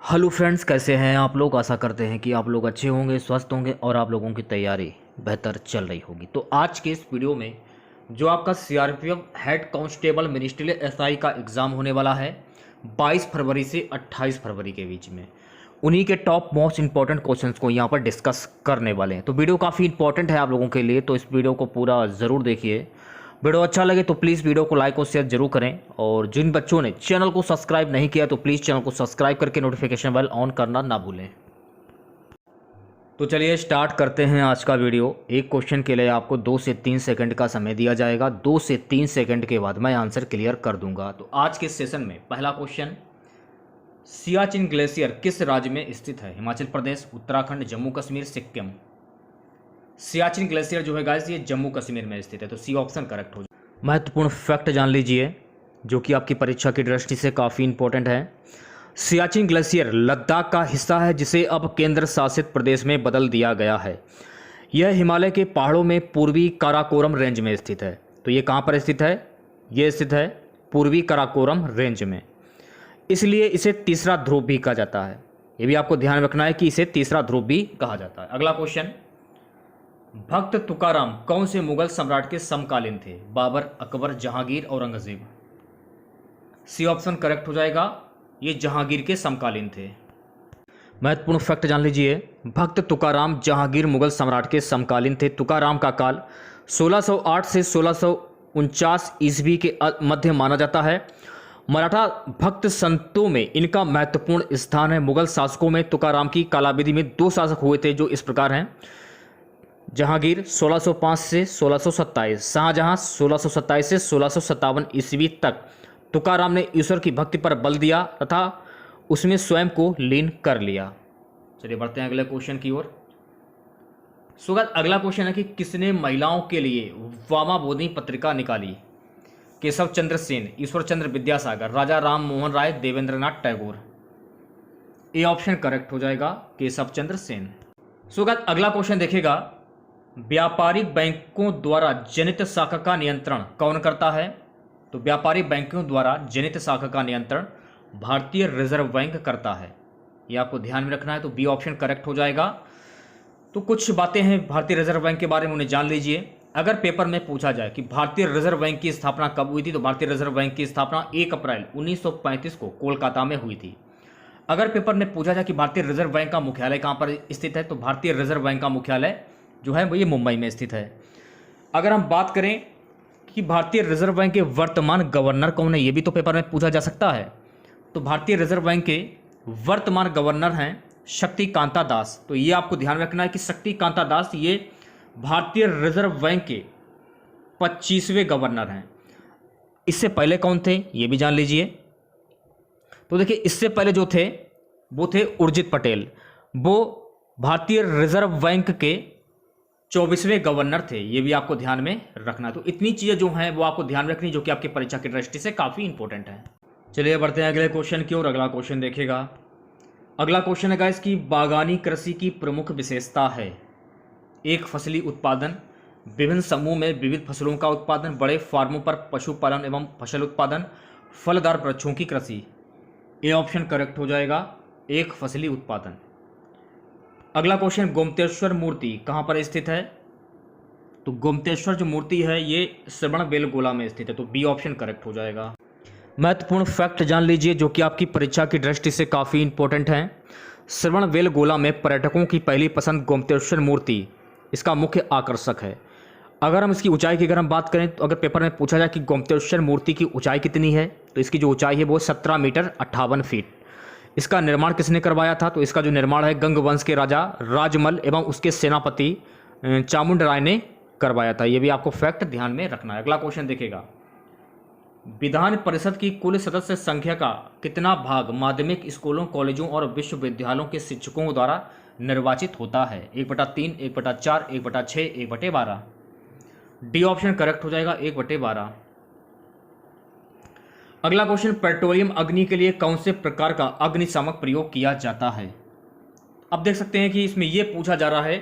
Hello friends, कैसे हैं आप लोग। आशा करते हैं कि आप लोग अच्छे होंगे, स्वस्थ होंगे और आप लोगों की तैयारी बेहतर चल रही होगी। तो आज के इस वीडियो में जो आपका CRPF head constable ministerial SI का एग्ज़ाम होने वाला है 22 फरवरी से 28 फरवरी के बीच में, उन्हीं के टॉप मोस्ट इंपॉर्टेंट क्वेश्चंस को यहाँ पर डिस्कस करने वाले हैं। तो वीडियो काफ़ी इंपॉर्टेंट है आप लोगों के लिए, तो इस वीडियो को पूरा ज़रूर देखिए। वीडियो अच्छा लगे तो प्लीज़ वीडियो को लाइक और शेयर जरूर करें, और जिन बच्चों ने चैनल को सब्सक्राइब नहीं किया तो प्लीज़ चैनल को सब्सक्राइब करके नोटिफिकेशन बेल ऑन करना ना भूलें। तो चलिए स्टार्ट करते हैं आज का वीडियो। एक क्वेश्चन के लिए आपको 2 से 3 सेकंड का समय दिया जाएगा। 2 से 3 सेकंड के बाद मैं आंसर क्लियर कर दूंगा। तो आज के सेशन में पहला क्वेश्चन, सियाचिन ग्लेशियर किस राज्य में स्थित है? हिमाचल प्रदेश, उत्तराखंड, जम्मू कश्मीर, सिक्किम। सियाचिन ग्लेशियर जो है गाइस ये जम्मू कश्मीर में स्थित है, तो सी ऑप्शन करेक्ट हो जाए। महत्वपूर्ण फैक्ट जान लीजिए जो कि आपकी परीक्षा की दृष्टि से काफ़ी इंपॉर्टेंट है। सियाचिन ग्लेशियर लद्दाख का हिस्सा है जिसे अब केंद्र शासित प्रदेश में बदल दिया गया है। यह हिमालय के पहाड़ों में पूर्वी काराकोरम रेंज में स्थित है। तो ये कहाँ पर स्थित है? ये स्थित है पूर्वी काराकोरम रेंज में, इसलिए इसे तीसरा ध्रुव भी कहा जाता है। ये भी आपको ध्यान रखना है कि इसे तीसरा ध्रुव भी कहा जाता है। अगला क्वेश्चन, भक्त तुकाराम कौन से मुगल सम्राट के समकालीन थे? Babar, Akbar, Jahangir, Aurangzeb. C option correct हो जाएगा, ये जहांगीर के समकालीन थे। महत्वपूर्ण फैक्ट जान लीजिए, भक्त तुकाराम जहांगीर मुगल सम्राट के समकालीन थे। तुकाराम का काल 1608 से 1649 ईस्वी के मध्य माना जाता है। मराठा भक्त संतों में इनका महत्वपूर्ण स्थान है। मुगल शासकों में तुकाराम की कालावधि में 2 शासक हुए थे जो इस प्रकार हैं, जहांगीर 1605 से 1627, शाहजहां 1627 से 1657 ईस्वी तक। तुकाराम ने ईश्वर की भक्ति पर बल दिया तथा उसमें स्वयं को लीन कर लिया। चलिए बढ़ते हैं अगले क्वेश्चन की ओर। अगला क्वेश्चन है कि किसने महिलाओं के लिए वामाबोधि पत्रिका निकाली? Keshav Chandra Sen, Ishwar Chandra Vidyasagar, Raja Ram Mohan Roy, Debendranath Tagore. A option correct हो जाएगा, केशव चंद्र सेन। अगला क्वेश्चन देखिएगा, व्यापारिक बैंकों द्वारा जनित शाखा का नियंत्रण कौन करता है? तो व्यापारिक बैंकों द्वारा जनित शाखा का नियंत्रण भारतीय रिजर्व बैंक करता है। यह आपको ध्यान में रखना है, तो बी ऑप्शन करेक्ट हो जाएगा। तो कुछ बातें हैं भारतीय रिजर्व बैंक के बारे में, उन्हें जान लीजिए। अगर पेपर में पूछा जाए कि भारतीय रिजर्व बैंक की स्थापना कब हुई थी, तो भारतीय रिजर्व बैंक की स्थापना 1 अप्रैल 1935 को कोलकाता में हुई थी। अगर पेपर में पूछा जाए कि भारतीय रिजर्व बैंक का मुख्यालय कहाँ पर स्थित है, तो भारतीय रिजर्व बैंक का मुख्यालय जो है वो ये मुंबई में स्थित है। अगर हम बात करें कि भारतीय रिजर्व बैंक के वर्तमान गवर्नर कौन है, ये भी तो पेपर में पूछा जा सकता है। तो भारतीय रिजर्व बैंक के वर्तमान गवर्नर हैं शक्ति कांता दास। तो ये आपको ध्यान रखना है कि शक्ति कांता दास ये भारतीय रिजर्व बैंक के 25वें गवर्नर हैं। इससे पहले कौन थे ये भी जान लीजिए। तो देखिए, इससे पहले जो थे वो थे उर्जित पटेल, वो भारतीय रिजर्व बैंक के 24वें गवर्नर थे। ये भी आपको ध्यान में रखना। तो इतनी चीज़ें जो हैं वो आपको ध्यान रखनी, जो कि आपकी परीक्षा की दृष्टि से काफ़ी इंपॉर्टेंट है। चलिए बढ़ते हैं अगले क्वेश्चन की ओर। अगला क्वेश्चन देखिएगा। अगला क्वेश्चन है गाइस कि बागानी कृषि की प्रमुख विशेषता है? एक फसली उत्पादन, विभिन्न समूह में विविध फसलों का उत्पादन, बड़े फार्मों पर पशुपालन एवं फसल उत्पादन, फलदार वृक्षों की कृषि। ए ऑप्शन करेक्ट हो जाएगा, एक फसली उत्पादन। अगला क्वेश्चन, गोमतेश्वर मूर्ति कहाँ पर स्थित है? तो गोमतेश्वर जो मूर्ति है ये श्रवणबेलगोला में स्थित है, तो बी ऑप्शन करेक्ट हो जाएगा। महत्वपूर्ण फैक्ट जान लीजिए जो कि आपकी परीक्षा की दृष्टि से काफ़ी इंपॉर्टेंट है। श्रवणबेलगोला में पर्यटकों की पहली पसंद गोमतेश्वर मूर्ति इसका मुख्य आकर्षक है। अगर हम इसकी ऊंचाई की बात करें, तो अगर पेपर में पूछा जाए कि गोमतेश्वर मूर्ति की ऊंचाई कितनी है, तो इसकी जो ऊंचाई है वो 17 मीटर 58 फीट। इसका निर्माण किसने करवाया था? तो इसका जो निर्माण है गंग वंश के राजा राजमल एवं उसके सेनापति चामुंड राय ने करवाया था। यह भी आपको फैक्ट ध्यान में रखना है। अगला क्वेश्चन देखिएगा, विधान परिषद की कुल सदस्य संख्या का कितना भाग माध्यमिक स्कूलों, कॉलेजों और विश्वविद्यालयों के शिक्षकों द्वारा निर्वाचित होता है? 1/3, 1/4, 1/6, 1/12। डी ऑप्शन करेक्ट हो जाएगा, 1/12। अगला क्वेश्चन, पेट्रोलियम अग्नि के लिए कौन से प्रकार का अग्निशामक प्रयोग किया जाता है? अब देख सकते हैं कि इसमें यह पूछा जा रहा है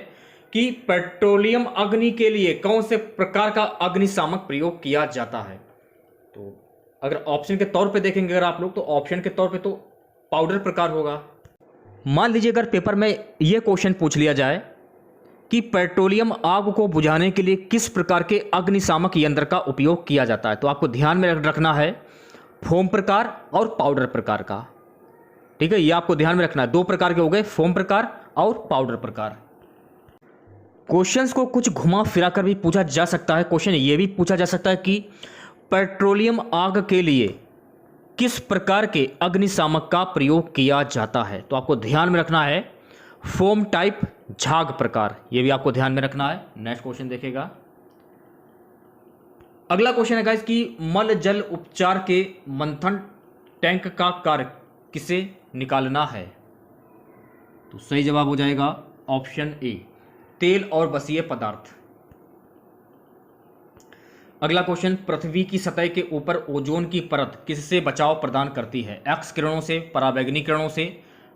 कि पेट्रोलियम अग्नि के लिए कौन से प्रकार का अग्निशामक प्रयोग किया जाता है। तो अगर ऑप्शन के तौर पे देखेंगे अगर आप लोग, तो ऑप्शन के तौर पे तो पाउडर प्रकार होगा, मान लीजिए अगर पेपर में यह क्वेश्चन पूछ लिया जाए कि पेट्रोलियम आग को बुझाने के लिए किस प्रकार के अग्निशामक यंत्र का उपयोग किया जाता है, तो आपको ध्यान में रखना है फोम प्रकार और पाउडर प्रकार का। ठीक है, ये आपको ध्यान में रखना है। दो प्रकार के हो गए, फोम प्रकार और पाउडर प्रकार। क्वेश्चंस को कुछ घुमा फिरा कर भी पूछा जा सकता है। क्वेश्चन ये भी पूछा जा सकता है कि पेट्रोलियम आग के लिए किस प्रकार के अग्निशामक का प्रयोग किया जाता है, तो आपको ध्यान में रखना है फोम टाइप झाग प्रकार, ये भी आपको ध्यान में रखना है। नेक्स्ट क्वेश्चन देखेगा। अगला क्वेश्चन है गाइस कि मल जल उपचार के मंथन टैंक का कार्य किसे निकालना है, तो सही जवाब हो जाएगा ऑप्शन ए, तेल और बसीय पदार्थ। अगला क्वेश्चन, पृथ्वी की सतह के ऊपर ओजोन की परत किससे बचाव प्रदान करती है, एक्स किरणों से, पराबैंगनी किरणों से,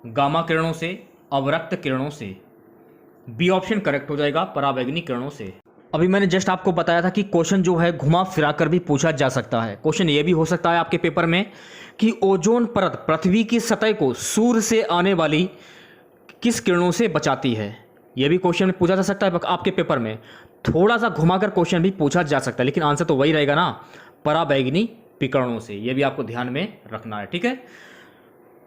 गामा किरणों से, अवरक्त किरणों से। बी ऑप्शन करेक्ट हो जाएगा, पराबैंगनी किरणों से। अभी मैंने जस्ट आपको बताया था कि क्वेश्चन जो है घुमा फिरा कर भी पूछा जा सकता है। क्वेश्चन ये भी हो सकता है आपके पेपर में कि ओजोन परत पृथ्वी की सतह को सूर्य से आने वाली किस किरणों से बचाती है, यह भी क्वेश्चन में पूछा जा सकता है आपके पेपर में। थोड़ा सा घुमाकर क्वेश्चन भी पूछा जा सकता है, लेकिन आंसर तो वही रहेगा ना, पराबैंगनी विकिरणों से। यह भी आपको ध्यान में रखना है। ठीक है,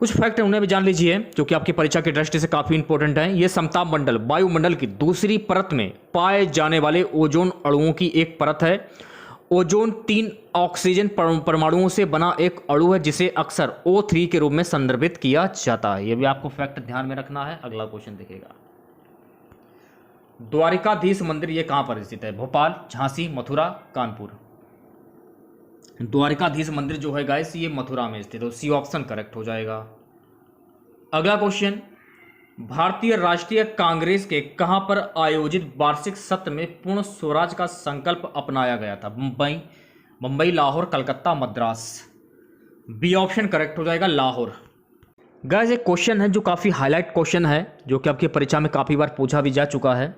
कुछ फैक्ट है उन्हें भी जान लीजिए जो कि आपकी परीक्षा की दृष्टि से काफी इंपॉर्टेंट है। यह समताप मंडल वायुमंडल की दूसरी परत में पाए जाने वाले ओजोन अणुओं की एक परत है। ओजोन 3 ऑक्सीजन परमाणुओं से बना एक अणु है जिसे अक्सर O3 के रूप में संदर्भित किया जाता है। यह भी आपको फैक्ट ध्यान में रखना है। अगला क्वेश्चन देखिएगा। द्वारिकाधीश मंदिर ये कहां पर स्थित है, भोपाल, झांसी, मथुरा, कानपुर। द्वारिकाधीश मंदिर जो है गाइस ये मथुरा में स्थित है, सी ऑप्शन करेक्ट हो जाएगा। अगला क्वेश्चन, भारतीय राष्ट्रीय कांग्रेस के कहां पर आयोजित वार्षिक सत्र में पूर्ण स्वराज का संकल्प अपनाया गया था, Mumbai, Lahore, Calcutta, Madras. B option correct हो जाएगा, लाहौर। गाइस एक क्वेश्चन है जो काफ़ी हाईलाइट क्वेश्चन है, जो कि आपकी परीक्षा में काफ़ी बार पूछा भी जा चुका है।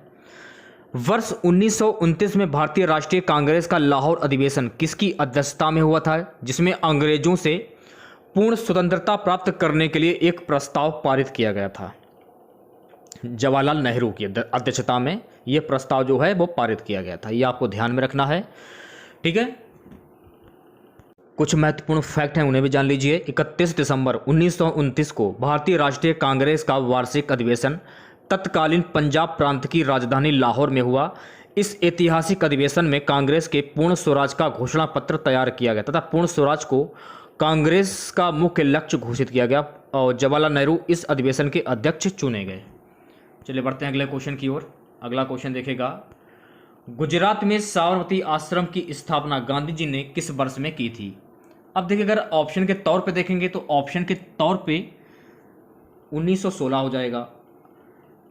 वर्ष 1929 में भारतीय राष्ट्रीय कांग्रेस का लाहौर अधिवेशन किसकी अध्यक्षता में हुआ था, जिसमें अंग्रेजों से पूर्ण स्वतंत्रता प्राप्त करने के लिए एक प्रस्ताव पारित किया गया था। जवाहरलाल नेहरू की अध्यक्षता में यह प्रस्ताव जो है वो पारित किया गया था। यह आपको ध्यान में रखना है। ठीक है, कुछ महत्वपूर्ण फैक्ट हैं उन्हें भी जान लीजिए। 31 दिसंबर 1929 को भारतीय राष्ट्रीय कांग्रेस का वार्षिक अधिवेशन तत्कालीन पंजाब प्रांत की राजधानी लाहौर में हुआ। इस ऐतिहासिक अधिवेशन में कांग्रेस के पूर्ण स्वराज का घोषणा पत्र तैयार किया गया तथा पूर्ण स्वराज को कांग्रेस का मुख्य लक्ष्य घोषित किया गया और जवाहरलाल नेहरू इस अधिवेशन के अध्यक्ष चुने गए। चलिए बढ़ते हैं अगले क्वेश्चन की ओर। अगला क्वेश्चन देखेगा, गुजरात में साबरमती आश्रम की स्थापना गांधी जी ने किस वर्ष में की थी। अब देखिए अगर ऑप्शन के तौर पे देखेंगे तो ऑप्शन के तौर पे 1916 हो जाएगा।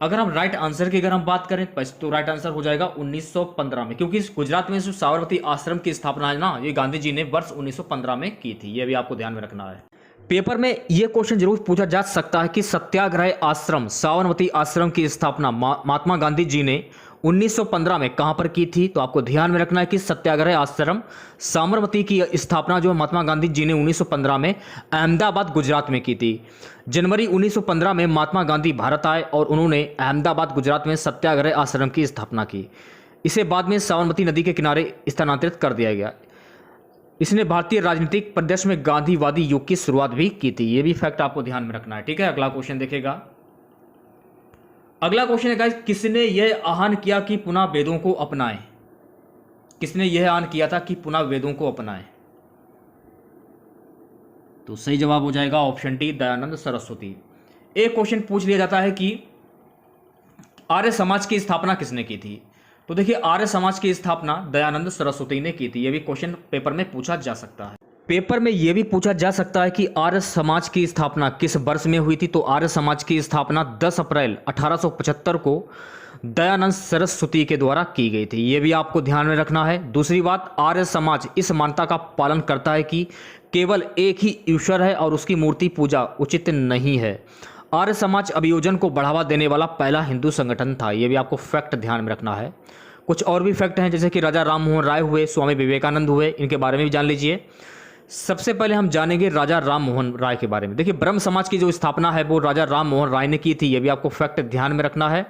अगर हम राइट आंसर की अगर हम बात करें तो राइट आंसर हो जाएगा 1915 में, क्योंकि इस गुजरात में जो साबरमती आश्रम की स्थापना है ना, ये गांधी जी ने वर्ष 1915 में की थी। ये भी आपको ध्यान में रखना है। पेपर में ये क्वेश्चन जरूर पूछा जा सकता है कि सत्याग्रह आश्रम साबरमती आश्रम की स्थापना महात्मा गांधी जी ने 1915 में कहां पर की थी, तो आपको ध्यान में रखना है कि सत्याग्रह आश्रम साबरमती की स्थापना जो महात्मा गांधी जी ने 1915 में अहमदाबाद गुजरात में की थी। जनवरी 1915 में महात्मा गांधी भारत आए और उन्होंने अहमदाबाद गुजरात में सत्याग्रह आश्रम की स्थापना की। इसे बाद में साबरमती नदी के किनारे स्थानांतरित कर दिया गया। इसने भारतीय राजनीतिक परिदृश्य में गांधीवादी युग की शुरुआत भी की थी। ये भी फैक्ट आपको ध्यान में रखना है। ठीक है, अगला क्वेश्चन देखेगा। अगला क्वेश्चन है गाइस, किसने यह आह्वान किया कि पुनः वेदों को अपनाएं। किसने यह आह्वान किया था कि पुनः वेदों को अपनाएं, तो सही जवाब हो जाएगा ऑप्शन डी, दयानंद सरस्वती। एक क्वेश्चन पूछ लिया जाता है कि आर्य समाज की स्थापना किसने की थी, तो देखिए आर्य समाज की स्थापना दयानंद सरस्वती ने की थी। यह भी क्वेश्चन पेपर में पूछा जा सकता है। पेपर में यह भी पूछा जा सकता है कि आर्य समाज की स्थापना किस वर्ष में हुई थी, तो आर्य समाज की स्थापना 10 अप्रैल 1875 को दयानंद सरस्वती के द्वारा की गई थी। यह भी आपको ध्यान में रखना है। दूसरी बात, आर्य समाज इस मान्यता का पालन करता है कि केवल एक ही ईश्वर है और उसकी मूर्ति पूजा उचित नहीं है। आर्य समाज अभियोजन को बढ़ावा देने वाला पहला हिंदू संगठन था। यह भी आपको फैक्ट ध्यान में रखना है। कुछ और भी फैक्ट हैं, जैसे कि राजा राम मोहन राय हुए, स्वामी विवेकानंद हुए, इनके बारे में भी जान लीजिए। सबसे पहले हम जानेंगे राजा राम मोहन राय के बारे में। देखिए, ब्रह्म समाज की जो स्थापना है वो राजा राम मोहन राय ने की थी, ये भी आपको फैक्ट ध्यान में रखना है।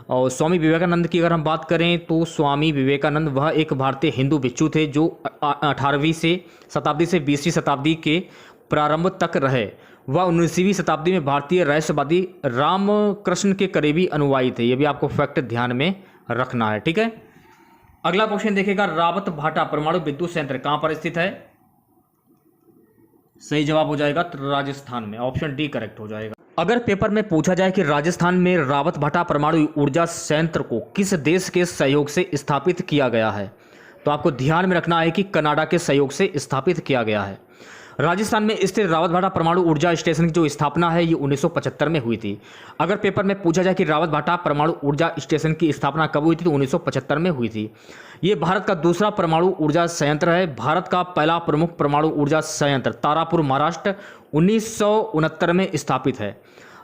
और स्वामी विवेकानंद की अगर हम बात करें तो स्वामी विवेकानंद वह एक भारतीय हिंदू भिक्षु थे जो 18वीं शताब्दी से 20वीं शताब्दी के प्रारंभ तक रहे। वह 19वीं शताब्दी में भारतीय रहस्यवादी रामकृष्ण के करीबी अनुयायी थे, ये भी आपको फैक्ट ध्यान में रखना है। ठीक है, अगला क्वेश्चन देखेगा, रावत भाटा परमाणु विद्युत संयंत्र कहां पर स्थित है? सही जवाब हो जाएगा राजस्थान में, ऑप्शन डी करेक्ट हो जाएगा। अगर पेपर में पूछा जाए कि राजस्थान में रावत भाटा परमाणु ऊर्जा संयंत्र को किस देश के सहयोग से स्थापित किया गया है, तो आपको ध्यान में रखना है कि कनाडा के सहयोग से स्थापित किया गया है। राजस्थान में स्थित रावत भाटा परमाणु ऊर्जा स्टेशन की जो स्थापना है ये 1975 में हुई थी। अगर पेपर में पूछा जाए कि रावत भाटा परमाणु ऊर्जा स्टेशन की स्थापना कब हुई थी, तो 1975 में हुई थी। ये भारत का दूसरा परमाणु ऊर्जा संयंत्र है। भारत का पहला प्रमुख परमाणु ऊर्जा संयंत्र तारापुर, महाराष्ट्र 1969 में स्थापित है।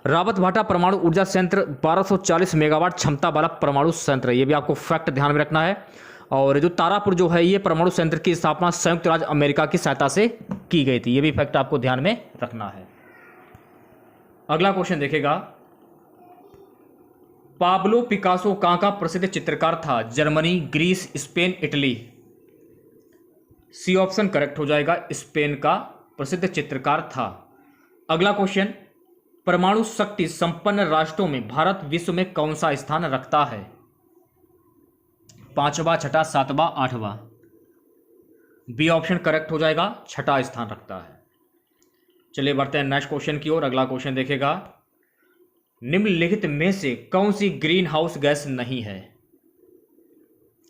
रावत भाटा परमाणु ऊर्जा संयंत्र 1240 मेगावाट क्षमता वाला परमाणु संयंत्र है, ये भी आपको फैक्ट ध्यान में रखना है। और जो तारापुर जो है ये परमाणु संयंत्र की स्थापना संयुक्त राज्य अमेरिका की सहायता से की गई थी, ये भी फैक्ट आपको ध्यान में रखना है। अगला क्वेश्चन देखेगा, पाब्लो पिकासो कहां का प्रसिद्ध चित्रकार था? Germany, Greece, Spain, Italy. C option correct हो जाएगा, स्पेन का प्रसिद्ध चित्रकार था। अगला क्वेश्चन, परमाणु शक्ति संपन्न राष्ट्रों में भारत विश्व में कौन सा स्थान रखता है? 5वां, 6वां, 7वां, 8वां। बी ऑप्शन करेक्ट हो जाएगा, 6वां स्थान रखता है। चलिए बढ़ते हैं नेक्स्ट क्वेश्चन की ओर। अगला क्वेश्चन देखेगा, निम्नलिखित में से कौन सी ग्रीन हाउस गैस नहीं है?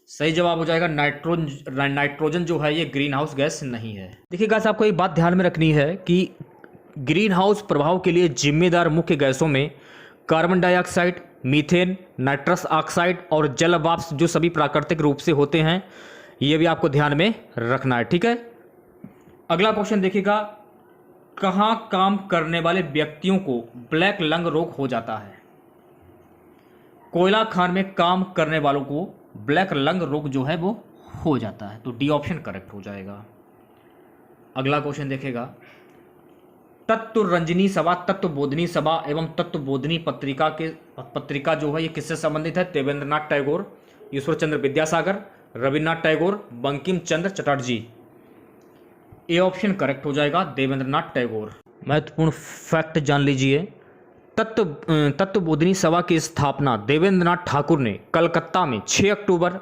सही जवाब हो जाएगा नाइट्रोजन जो है ये ग्रीन हाउस गैस नहीं है। देखिए गाइस, आपको एक बात ध्यान में रखनी है कि ग्रीन हाउस प्रभाव के लिए जिम्मेदार मुख्य गैसों में carbon dioxide, methane, nitrous oxide और जल वाष्प जो सभी प्राकृतिक रूप से होते हैं, ये भी आपको ध्यान में रखना है। ठीक है, अगला क्वेश्चन देखिएगा, कहां काम करने वाले व्यक्तियों को ब्लैक लंग रोग हो जाता है? कोयला खान में काम करने वालों को ब्लैक लंग रोग जो है वो हो जाता है, तो डी ऑप्शन करेक्ट हो जाएगा। अगला क्वेश्चन देखेगा, तत्वरंजनी सभा, तत्वबोधिनी सभा एवं तत्वबोधिनी पत्रिका जो है ये किससे संबंधित है? देवेंद्रनाथ टैगोर, ईश्वर चंद्र विद्यासागर, रविन्द्रनाथ टैगोर, बंकिम चंद्र चटर्जी। ए ऑप्शन करेक्ट हो जाएगा, देवेंद्रनाथ टैगोर। महत्वपूर्ण फैक्ट जान लीजिए, तत्वबोधिनी सभा की स्थापना देवेंद्रनाथ ठाकुर ने कलकत्ता में 6 अक्टूबर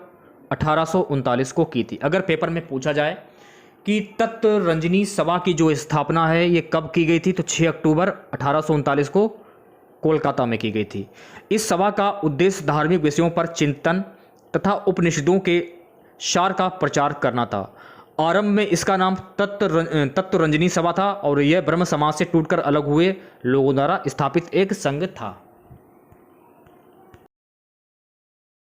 1839 को की थी। अगर पेपर में पूछा जाए कि तत्वरंजनी सभा की जो स्थापना है ये कब की गई थी, तो 6 अक्टूबर 1839 को कोलकाता में की गई थी। इस सभा का उद्देश्य धार्मिक विषयों पर चिंतन तथा उपनिषदों के सार का प्रचार करना था। आरंभ में इसका नाम तत्वरंजनी सभा था और यह ब्रह्म समाज से टूटकर अलग हुए लोगों द्वारा स्थापित एक संघ था।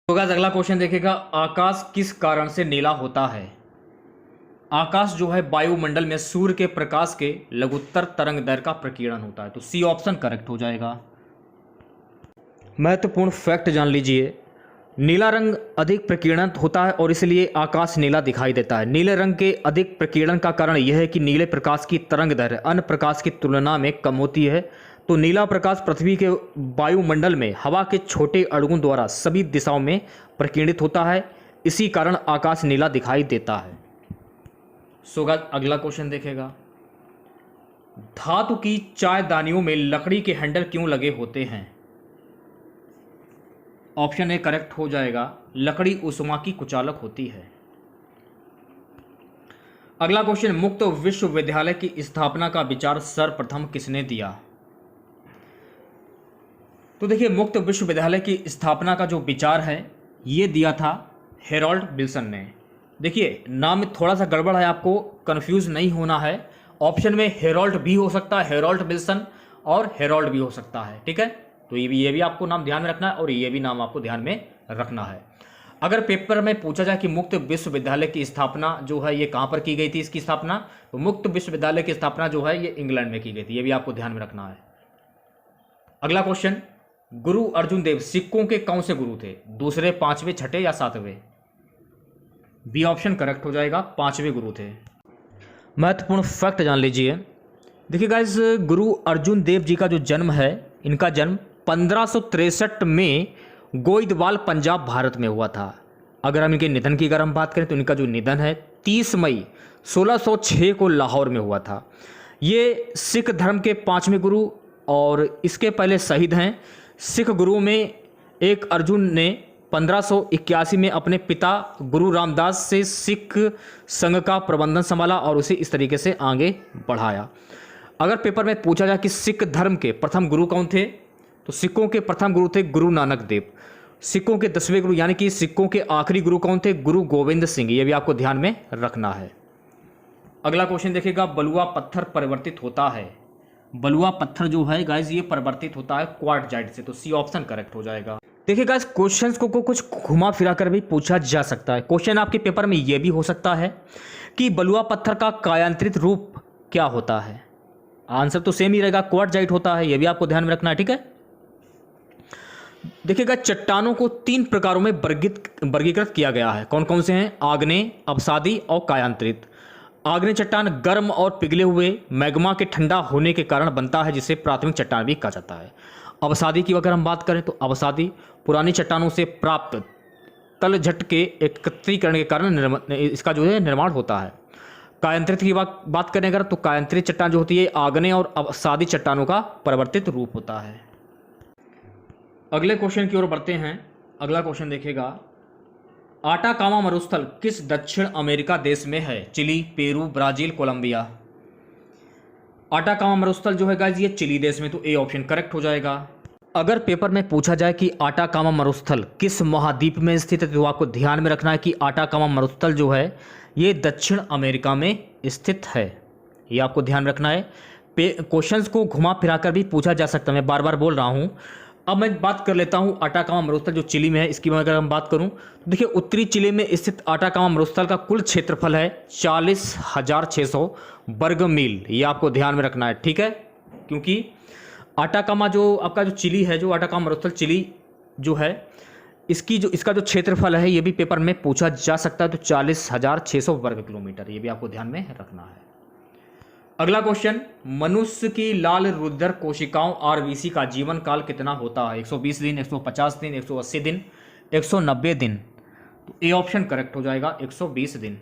तो गाइस, अगला क्वेश्चन देखेगा, आकाश किस कारण से नीला होता है? आकाश जो है वायुमंडल में सूर्य के प्रकाश के लघुत्तर तरंग दैर्घ्य का प्रकीर्णन होता है, तो सी ऑप्शन करेक्ट हो जाएगा। महत्वपूर्ण फैक्ट जान लीजिए, नीला रंग अधिक प्रकीर्णन होता है और इसलिए आकाश नीला दिखाई देता है। नीले रंग के अधिक प्रकीर्णन का कारण यह है कि नीले प्रकाश की तरंग दैर्घ्य अन्य प्रकाश की तुलना में कम होती है, तो नीला प्रकाश पृथ्वी के वायुमंडल में हवा के छोटे अणुओं द्वारा सभी दिशाओं में प्रकीर्णित होता है, इसी कारण आकाश नीला दिखाई देता है। अगला क्वेश्चन देखेगा, धातु की चायदानियों में लकड़ी के हैंडल क्यों लगे होते हैं? ऑप्शन ए करेक्ट हो जाएगा, लकड़ी ऊष्मा की कुचालक होती है। अगला क्वेश्चन, मुक्त विश्वविद्यालय की स्थापना का विचार सर्वप्रथम किसने दिया? तो देखिए, मुक्त विश्वविद्यालय की स्थापना का जो विचार है ये दिया था हेरोल्ड विल्सन ने। देखिए, नाम में थोड़ा सा गड़बड़ है, आपको कंफ्यूज नहीं होना है। ऑप्शन में हेरोल्ड भी हो सकता है, हेरोल्ड विल्सन, और हेरोल्ड भी हो सकता है। ठीक है, तो ये भी आपको नाम ध्यान में रखना है और ये भी नाम आपको ध्यान में रखना है। अगर पेपर में पूछा जाए कि मुक्त विश्वविद्यालय की स्थापना जो है ये कहाँ पर की गई थी, इसकी स्थापना, तो मुक्त विश्वविद्यालय की स्थापना जो है ये इंग्लैंड में की गई थी, ये भी आपको ध्यान में रखना है। अगला क्वेश्चन, गुरु अर्जुन देव सिखों के कौन से गुरु थे? दूसरे, पांचवें, छठे या सातवें? बी ऑप्शन करेक्ट हो जाएगा, पांचवें गुरु थे। महत्वपूर्ण फैक्ट जान लीजिए। देखिए गाइस, गुरु अर्जुन देव जी का जो जन्म है, इनका जन्म 1563 में गोइदवाल पंजाब भारत में हुआ था। अगर हम इनके निधन की अगर हम बात करें तो इनका जो निधन है 30 मई 1606 को लाहौर में हुआ था। ये सिख धर्म के 5वें गुरु और इसके पहले शहीद हैं। सिख गुरुओं में एक अर्जुन ने 1581 में अपने पिता गुरु रामदास से सिख संघ का प्रबंधन संभाला और उसे इस तरीके से आगे बढ़ाया। अगर पेपर में पूछा जाए कि सिख धर्म के प्रथम गुरु कौन थे, तो सिखों के प्रथम गुरु थे गुरु नानक देव। सिखों के 10वें गुरु यानी कि सिखों के आखिरी गुरु कौन थे, गुरु गोविंद सिंह। ये भी आपको ध्यान में रखना है। अगला क्वेश्चन देखिएगा, बलुआ पत्थर परिवर्तित होता है। बलुआ पत्थर जो है गाइस ये परिवर्तित होता है क्वार्टजाइट से, तो सी ऑप्शन करेक्ट हो जाएगा। देखिए गाइस, क्वेश्चंस को कुछ घुमा फिरा कर भी पूछा जा सकता है। क्वेश्चन आपके पेपर में यह भी हो सकता है कि बलुआ पत्थर का कायांतरित रूप क्या होता है। आंसर तो सेम ही रहेगा, क्वार्टजाइट होता है। यह भी आपको ध्यान में रखना है, ठीक है। देखिएगा, चट्टानों को 3 प्रकारों में वर्गीकृत किया गया है। कौन कौन से हैं? आग्नेय, अवसादी और कायांतरित। आग्नेय चट्टान गर्म और पिघले हुए मैग्मा के ठंडा होने के कारण बनता है, जिसे प्राथमिक चट्टान भी कहा जाता है। अवसादी की अगर हम बात करें तो अवसादी पुरानी चट्टानों से प्राप्त तलछट के एकत्रीकरण के कारण इसका जो है निर्माण होता है। कायांतरित की बात करें अगर, तो कायांतरित चट्टान जो होती है आग्नेय और अवसादी चट्टानों का परिवर्तित रूप होता है। अगले क्वेश्चन की ओर बढ़ते हैं। अगला क्वेश्चन देखिएगा, आटाकामा मरुस्थल किस दक्षिण अमेरिका देश में है? Chile, Peru, Brazil, Colombia. Atacama मरुस्थल जो है गाइस ये चिली देश में, तो ए ऑप्शन करेक्ट हो जाएगा। अगर पेपर में पूछा जाए कि आटाकामा मरुस्थल किस महाद्वीप में स्थित है, तो आपको ध्यान में रखना है कि आटाकामा मरुस्थल जो है ये दक्षिण अमेरिका में स्थित है। ये आपको ध्यान रखना है। क्वेश्चंस को घुमा फिरा कर भी पूछा जा सकता है, मैं बार बार बोल रहा हूँ। अब मैं बात कर लेता हूँ आटाकामा मरुस्थल जो चिली में है, इसकी अगर हम बात करूँ तो देखिए उत्तरी चिली में स्थित आटाकामा मरुस्थल का कुल क्षेत्रफल है 40,600 वर्ग मील। ये आपको ध्यान में रखना है, ठीक है। क्योंकि आटाकामा जो आपका जो चिली है, जो आटाकामा मरुस्थल चिली जो है, इसका जो क्षेत्रफल है ये भी पेपर में पूछा जा सकता है, तो 40,600 वर्ग किलोमीटर। ये भी आपको ध्यान में रखना है। अगला क्वेश्चन, मनुष्य की लाल रुधिर कोशिकाओं आरबीसी का जीवन काल कितना होता है? 120 दिन, 150 दिन, 180 दिन, 190 दिन। तो ए ऑप्शन करेक्ट हो जाएगा, 120 दिन।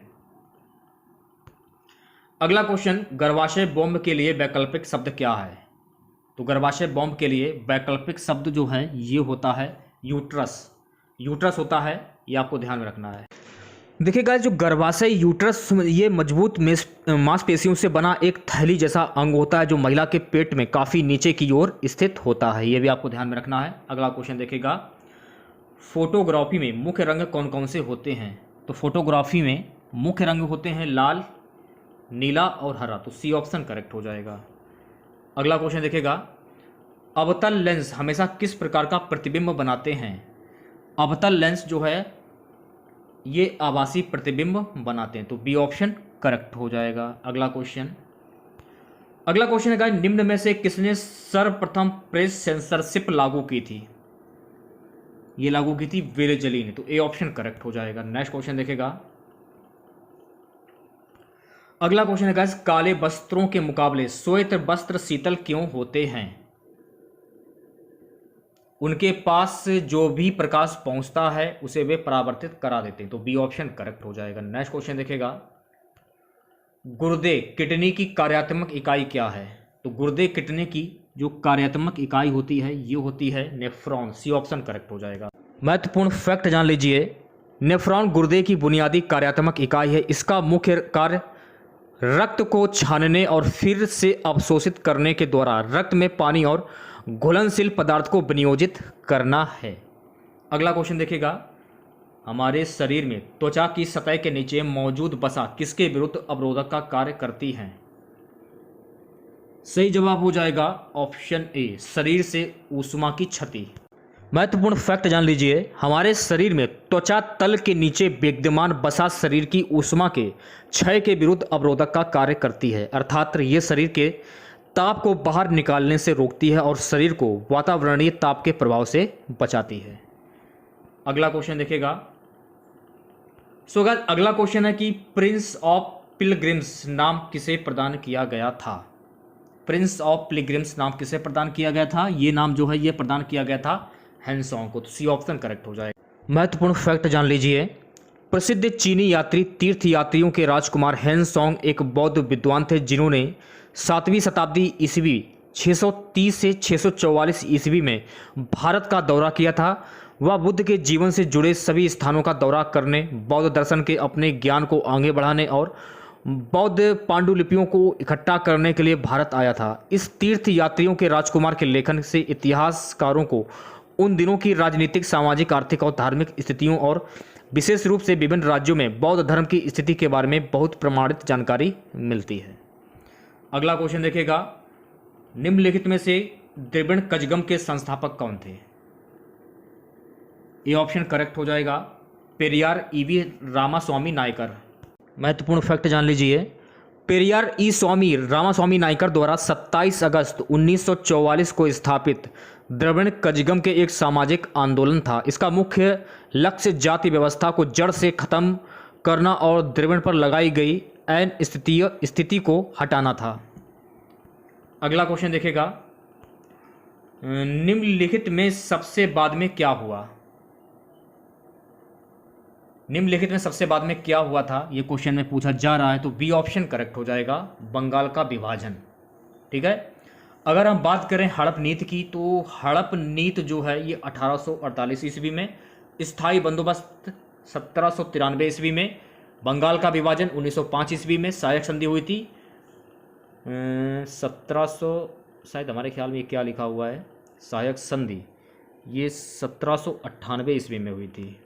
अगला क्वेश्चन, गर्भाशय बॉम्ब के लिए वैकल्पिक शब्द क्या है? तो गर्भाशय बॉम्ब के लिए वैकल्पिक शब्द जो है ये होता है यूट्रस। यूट्रस होता है, ये आपको ध्यान में रखना है। देखिए गाइस, जो गर्भाशय यूट्रस ये मजबूत मांसपेशियों से बना एक थैली जैसा अंग होता है, जो महिला के पेट में काफ़ी नीचे की ओर स्थित होता है। ये भी आपको ध्यान में रखना है। अगला क्वेश्चन देखिएगा, फोटोग्राफी में मुख्य रंग कौन कौन से होते हैं? तो फोटोग्राफी में मुख्य रंग होते हैं लाल, नीला और हरा। तो सी ऑप्शन करेक्ट हो जाएगा। अगला क्वेश्चन देखिएगा, अवतल लेंस हमेशा किस प्रकार का प्रतिबिंब बनाते हैं? अवतल लेंस जो है ये आभासी प्रतिबिंब बनाते हैं, तो बी ऑप्शन करेक्ट हो जाएगा। अगला क्वेश्चन है, निम्न में से किसने सर्वप्रथम प्रेस सेंसरशिप लागू की थी? ये लागू की थी वेलेजली ने, तो ए ऑप्शन करेक्ट हो जाएगा। नेक्स्ट क्वेश्चन देखेगा, अगला क्वेश्चन है गाइस, काले वस्त्रों के मुकाबले श्वेत वस्त्र शीतल क्यों होते हैं? उनके पास जो भी प्रकाश पहुंचता है उसे वे परावर्तित करा देते हैं, तो बी ऑप्शन करेक्ट हो जाएगा। नेक्स्ट क्वेश्चन देखेगा, गुर्दे किडनी की कार्यात्मक इकाई क्या है? तो गुर्दे किडनी की जो कार्यात्मक इकाई होती है ये होती है नेफ्रॉन। सी ऑप्शन करेक्ट हो जाएगा। महत्वपूर्ण फैक्ट जान लीजिए, नेफ्रॉन गुर्दे की बुनियादी कार्यात्मक इकाई है। इसका मुख्य कार्य रक्त को छानने और फिर से अवशोषित करने के द्वारा रक्त में पानी और घुलनशील पदार्थ को विनियोजित करना है। अगला क्वेश्चन देखिएगा, हमारे शरीर में त्वचा की सतह के नीचे मौजूद वसा किसके विरुद्ध अवरोधक का कार्य करती है? सही जवाब हो जाएगा ऑप्शन ए, शरीर से ऊष्मा की क्षति। महत्वपूर्ण फैक्ट जान लीजिए, हमारे शरीर में त्वचा तल के नीचे विद्यमान वसा शरीर की ऊष्मा के क्षय के विरुद्ध अवरोधक का कार्य करती है, अर्थात ये शरीर के ताप को बाहर निकालने से रोकती है और शरीर को वातावरणीय ताप के प्रभाव से बचाती है। अगला क्वेश्चन देखिएगा, अगला क्वेश्चन है कि प्रिंस ऑफ पिलग्रिम्स नाम किसे प्रदान किया गया था? प्रिंस ऑफ पिलग्रिम्स नाम किसे प्रदान किया गया था? ये नाम जो है ये प्रदान किया गया था हैंसोंग को। तो सी ऑप्शन करेक्ट हो जाएगा। महत्वपूर्ण फैक्ट जान लीजिए। प्रसिद्ध चीनी यात्री तीर्थ यात्रियों के राजकुमार हैंसोंग एक बौद्ध विद्वान थे जिन्होंने 7वीं शताब्दी ईस्वी 630 से 644 ईस्वी में भारत का दौरा किया था। वह बुद्ध के जीवन से जुड़े सभी स्थानों का दौरा करने, बौद्ध दर्शन के अपने ज्ञान को आगे बढ़ाने और बौद्ध पांडुलिपियों को इकट्ठा करने के लिए भारत आया था। इस तीर्थ यात्रियों के राजकुमार के लेखन से इतिहासकारों को उन दिनों की राजनीतिक, सामाजिक, आर्थिक और धार्मिक स्थितियों और विशेष रूप से विभिन्न राज्यों में बौद्ध धर्म की स्थिति के बारे में बहुत प्रमाणित जानकारी मिलती है। अगला क्वेश्चन देखिएगा। निम्नलिखित में से द्रविड़ कजगम के संस्थापक कौन थे? ये ऑप्शन करेक्ट हो जाएगा, पेरियार ईवी रामास्वामी नायकर। महत्वपूर्ण फैक्ट जान लीजिए। पेरियार ई स्वामी रामास्वामी नायकर द्वारा 27 अगस्त 1944 को स्थापित द्रविड़ कजगम के एक सामाजिक आंदोलन था। इसका मुख्य लक्ष्य जाति व्यवस्था को जड़ से खत्म करना और द्रविड़ पर लगाई गई ऐन स्थिति को हटाना था। अगला क्वेश्चन देखेगा। निम्नलिखित में सबसे बाद में क्या हुआ? निम्नलिखित में सबसे बाद में क्या हुआ था, ये क्वेश्चन में पूछा जा रहा है। तो बी ऑप्शन करेक्ट हो जाएगा, बंगाल का विभाजन। ठीक है। अगर हम बात करें हड़प नीति की, तो हड़प नीति जो है ये 1848 ईस्वी में, स्थायी बंदोबस्त 1793 ईस्वी में, बंगाल का विभाजन 1905 ईस्वी में, सहायक संधि हुई थी 1700, शायद हमारे ख्याल में क्या लिखा हुआ है, सहायक संधि ये 1798 ईस्वी में हुई थी।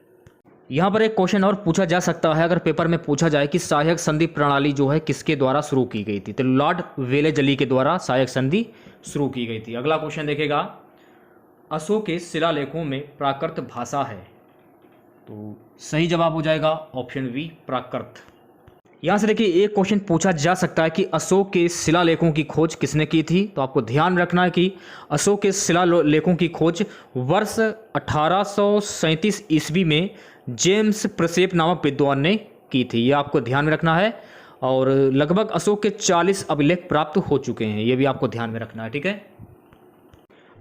यहाँ पर एक क्वेश्चन और पूछा जा सकता है, अगर पेपर में पूछा जाए कि सहायक संधि प्रणाली जो है किसके द्वारा शुरू की गई थी, तो लॉर्ड वेलेजली के द्वारा सहायक संधि शुरू की गई थी। अगला क्वेश्चन देखेगा। अशोक के शिलालेखों में प्राकृत भाषा है, तो सही जवाब हो जाएगा ऑप्शन बी, प्राकृत। यहाँ से देखिए एक क्वेश्चन पूछा जा सकता है कि अशोक के शिलालेखों की खोज किसने की थी, तो आपको ध्यान रखना है कि अशोक के शिलालेखों की खोज वर्ष 1837 ईस्वी में जेम्स प्रिसेप नामक विद्वान ने की थी। ये आपको ध्यान में रखना है। और लगभग अशोक के 40 अभिलेख प्राप्त हो चुके हैं, ये भी आपको ध्यान में रखना है। ठीक है।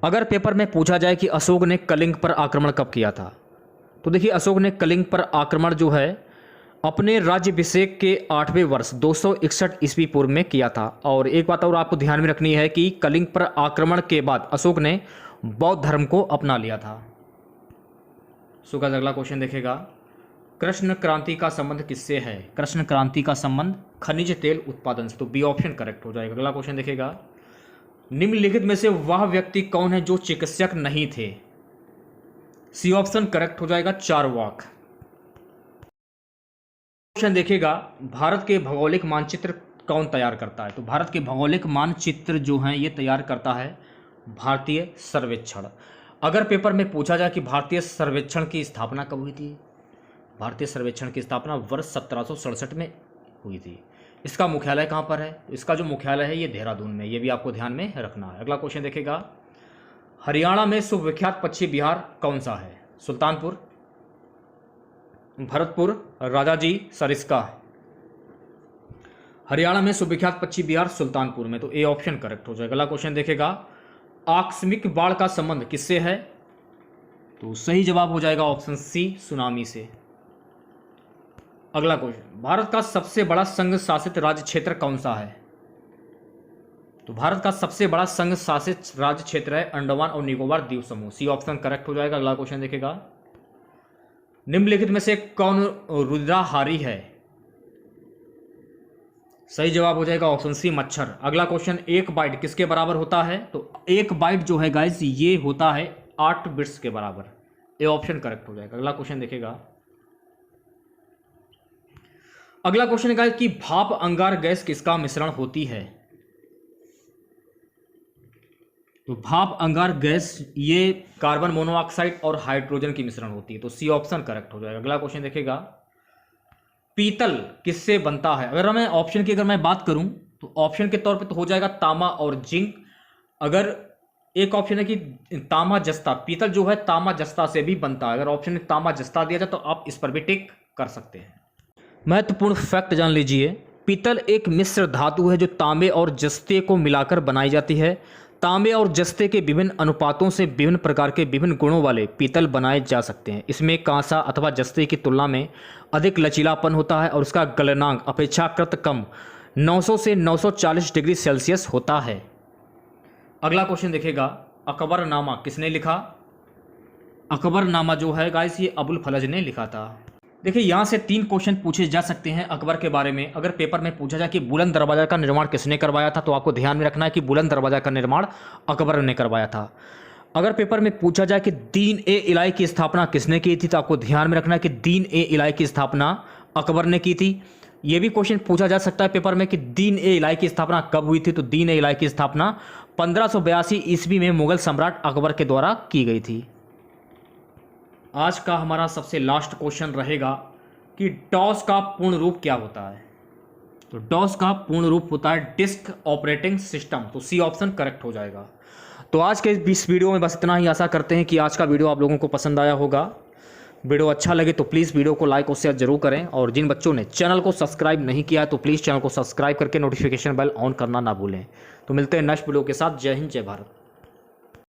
अगर पेपर में पूछा जाए कि अशोक ने कलिंग पर आक्रमण कब किया था, तो देखिए अशोक ने कलिंग पर आक्रमण जो है अपने राज्याभिषेक के 8वें वर्ष 261 ईस्वी पूर्व में किया था। और एक बात और आपको ध्यान में रखनी है कि कलिंग पर आक्रमण के बाद अशोक ने बौद्ध धर्म को अपना लिया था। सो गाइस अगला क्वेश्चन देखेगा। कृष्ण क्रांति का संबंध किससे है? कृष्ण क्रांति का संबंध खनिज तेल उत्पादन से, तो बी ऑप्शन करेक्ट हो जाएगा। अगला क्वेश्चन देखेगा। निम्नलिखित में से वह व्यक्ति कौन है जो चिकित्सक नहीं थे? सी ऑप्शन करेक्ट हो जाएगा, चारवाक। क्वेश्चन देखेगा। भारत के भौगोलिक मानचित्र कौन तैयार करता है? तो भारत के भौगोलिक मानचित्र जो हैं ये तैयार करता है भारतीय सर्वेक्षण। अगर पेपर में पूछा जाए कि भारतीय सर्वेक्षण की स्थापना कब हुई थी, भारतीय सर्वेक्षण की स्थापना वर्ष 1767 में हुई थी। इसका मुख्यालय कहाँ पर है? इसका जो मुख्यालय है ये देहरादून में, ये भी आपको ध्यान में रखना है। अगला क्वेश्चन देखेगा। हरियाणा में सुविख्यात पक्षी विहार कौन सा है? सुल्तानपुर, भरतपुर, राजाजी, सरिस्का। हरियाणा में सुविख्यात पक्षी विहार सुल्तानपुर में, तो ए ऑप्शन करेक्ट हो जाएगा। अगला क्वेश्चन देखेगा। आकस्मिक बाढ़ का संबंध किससे है? तो सही जवाब हो जाएगा ऑप्शन सी, सुनामी से। अगला क्वेश्चन। भारत का सबसे बड़ा संघ शासित राज्य क्षेत्र कौन सा है? तो भारत का सबसे बड़ा संघ शासित राज्य क्षेत्र है अंडमान और निकोबार द्वीप समूह, सी ऑप्शन करेक्ट हो जाएगा। अगला क्वेश्चन देखेगा। निम्नलिखित में से कौन रुद्राहारी है? सही जवाब हो जाएगा ऑप्शन सी, मच्छर। अगला क्वेश्चन। एक बाइट किसके बराबर होता है? तो एक बाइट जो है गाइस ये होता है 8 बिट्स के बराबर, ए ऑप्शन करेक्ट हो जाएगा। अगला क्वेश्चन देखेगा। अगला क्वेश्चन है गाइस कि भाप अंगार गैस किसका मिश्रण होती है? तो भाप अंगार गैस ये कार्बन मोनोऑक्साइड और हाइड्रोजन की मिश्रण होती है, तो सी ऑप्शन करेक्ट हो जाएगा। अगला क्वेश्चन देखेगा। पीतल किससे बनता है? अगर मैं ऑप्शन की अगर मैं बात करूं तो ऑप्शन के तौर पे तो हो जाएगा तांबा और जिंक। अगर एक ऑप्शन है कि तांबा जस्ता, पीतल जो है तांबा जस्ता से भी बनता है। अगर ऑप्शन में तांबा जस्ता दिया जाए तो आप इस पर भी टिक कर सकते हैं। महत्वपूर्ण फैक्ट जान लीजिए। पीतल एक मिश्र धातु है जो तांबे और जस्ते को मिलाकर बनाई जाती है। तांबे और जस्ते के विभिन्न अनुपातों से विभिन्न प्रकार के विभिन्न गुणों वाले पीतल बनाए जा सकते हैं। इसमें कांसा अथवा जस्ते की तुलना में अधिक लचीलापन होता है और उसका गलनांक अपेक्षाकृत कम 900 से 940 डिग्री सेल्सियस होता है। अगला क्वेश्चन देखेगा, अकबरनामा किसने लिखा? अकबरनामा जो है गाइस ये अबुल फलज ने लिखा था। देखिए यहाँ से 3 क्वेश्चन पूछे जा सकते हैं अकबर के बारे में। अगर पेपर में पूछा जाए कि बुलंद दरवाजा का निर्माण किसने करवाया था, तो आपको ध्यान में रखना है कि बुलंद दरवाजा का निर्माण अकबर ने करवाया था। अगर पेपर में पूछा जाए कि दीन-ए-इलाही की स्थापना किसने की थी, तो आपको ध्यान में रखना है कि दीन-ए-इलाही की स्थापना अकबर ने की थी। ये भी क्वेश्चन पूछा जा सकता है पेपर में कि दीन-ए-इलाही की स्थापना कब हुई थी, तो दीन-ए-इलाही की स्थापना 1582 ईस्वी में मुगल सम्राट अकबर के द्वारा की गई थी। आज का हमारा सबसे लास्ट क्वेश्चन रहेगा कि डॉस का पूर्ण रूप क्या होता है? तो डॉस का पूर्ण रूप होता है डिस्क ऑपरेटिंग सिस्टम। तो सी ऑप्शन करेक्ट हो जाएगा। तो आज के इस वीडियो में बस इतना ही। आशा करते हैं कि आज का वीडियो आप लोगों को पसंद आया होगा। वीडियो अच्छा लगे तो प्लीज़ वीडियो को लाइक और शेयर जरूर करें, और जिन बच्चों ने चैनल को सब्सक्राइब नहीं किया है तो प्लीज़ चैनल को सब्सक्राइब करके नोटिफिकेशन बेल ऑन करना ना भूलें। तो मिलते हैं नेक्स्ट वीडियो के साथ। जय हिंद, जय भारत।